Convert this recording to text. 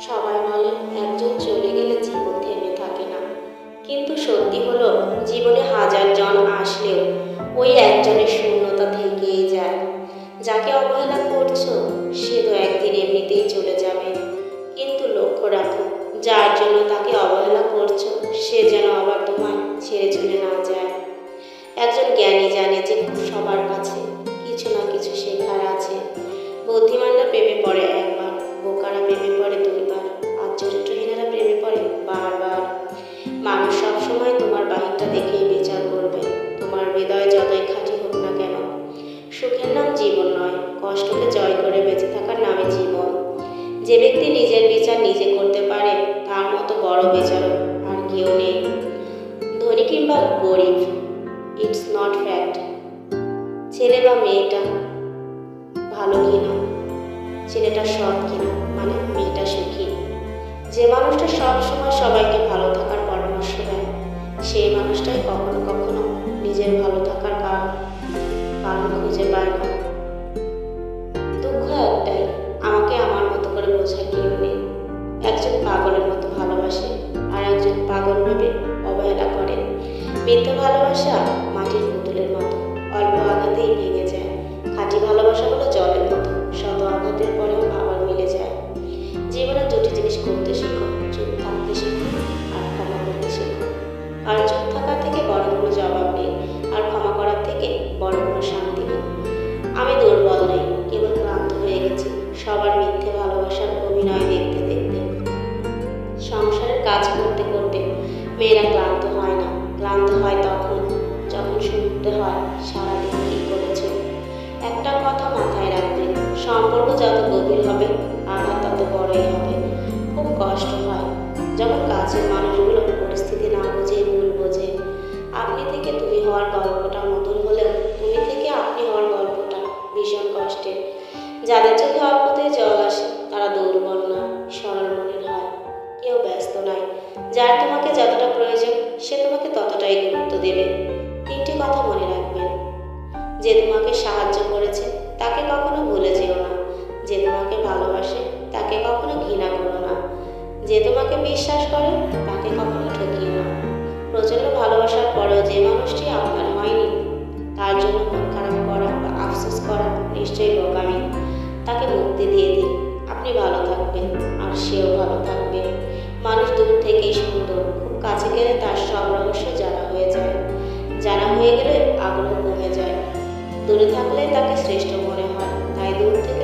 সবাই বলে একজন চলে গেলে জীবন থেমে থাকে না, কিন্তু সত্যি হলো জীবনে হাজার জন আসলেও ওই একজনের শূন্যতা থেকেই যায়। যাকে অবহেলা করছো সে তো একদিন এমনিতেই চলে যাবে, কিন্তু লক্ষ্য রাখো যার জন্য তাকে অবহেলা করছো সে যেন আবার তোমায় ছেড়ে চলে না যায়। একজন জ্ঞানী জানে যে সবার কাছে কিছু না কিছু শেখার আছে। বুদ্ধিমানরা প্রেমে পড়ে একবার, বোকারা প্রেমে পড়ে দুইবার, আর চরিত্রহীনেরা প্রেমে পড়ে বারবার। মানুষ সবসময় তোমার বাহিরটা দেখেই বিচার করবে, তোমার হৃদয় যতই খাঁটি হোক না কেন। সুখের নাম জীবন নয়, কষ্টকে জয় করে বেঁচে থাকার নামে জীবন। যে ব্যক্তি নিজের বিচার নিজে করতে পারে তার মতো বড় বিচারক আর কেউ নেই। ধনী কিংবা গরিব, ইটস নট ফ্যাক্ট। ছেলে বা মেয়েটা ভালো কিনা, ছেলেটা সৎ কিনা, মানে মেয়েটা সুখী। যে মানুষটা সব সময় সবাইকে ভালো থাকার পরামর্শ দেয় সেই মানুষটাই কখনো কখনো নিজের ভালো থাকার কারণ খুঁজে পায় না। দুঃখ একটাই, আমাকে আমার মতো করে বোঝার কেউ নেই। একজন পাগলের মতো ভালোবাসে আর একজন পাগল ভেবে অবহেলা করে। মিথ্যা ভালোবাসা মাটির পুতুলের মতো, অল্প আঘাতেই ভেঙে যায়। খাঁটি ভালোবাসা হলো জলের মতো, শত আঘাতের পরেও আবার মিলে যায়। জীবনে দুটি জিনিস করতে শেখো, চুপ থাকতে শেখো আর ক্ষমা করতে শেখো। আর চুপ থাকার থেকে বড় কোনো জবাব নেই, আর ক্ষমা করার থেকে বড় কোনো শান্তি নেই। আমি দুর্বল নই, কেবল ক্লান্ত হয়ে গেছি সবার মিথ্যে ভালোবাসার অভিনয় দেখতে দেখতে। সংসারের কাজ করতে করতে মেয়েরা ক্লান্ত হয় না, ক্লান্ত হয় তখন যখন শুনতে হয় সারাদিন কি করেছ। একটা কথা মাথায় রাখবে, সম্পর্ক যত গভীর হবে আঘাত তত বড়ই হবে। খুব কষ্ট হয় যখন কাছের মানুষগুলো পরিস্থিতি না বুঝে ভুল বোঝে। আপনি থেকে তুমি হওয়ার গল্পটা নতুন হলেও তুমি থেকে আপনি হওয়ার গল্পটা ভীষণ কষ্টের। যাদের চোখে অল্পতেই জল আসে তারা দুর্বল না, সরল মনের হয়। কেউ ব্যস্ত নয়, যার তোমাকে যতটা প্রয়োজন সে তোমাকে ততটাই গুরুত্ব দেবে। তিনটি কথা মনে রাখবেন, যে তোমাকে সাহায্য করেছে তাকে কখনো ভুলে যেও না, যে তোমাকে ভালোবাসে তাকে কখনো ঘৃণা করো না, যে তোমাকে বিশ্বাস করে তাকে কখনো ঠকিও না। প্রচণ্ড ভালোবাসার পরেও যে মানুষটি আপনার হয়নি তার জন্য মন খারাপ করা বা আফসোস করা নিশ্চয়ই বোকামি। তাকে মুক্তি দিয়ে দিন, আপনি ভালো থাকবেন আর সেও ভালো থাকবে। মানুষ দূর থেকেই সুন্দর, খুব কাছে গেলে তার সব রহস্য জানা হয়ে যায়। জানা হয়ে গেলে আগ্রহ কমে যায়। দূরে থাকলে তাকে শ্রেষ্ঠ মনে হয়, তাই দূর থেকে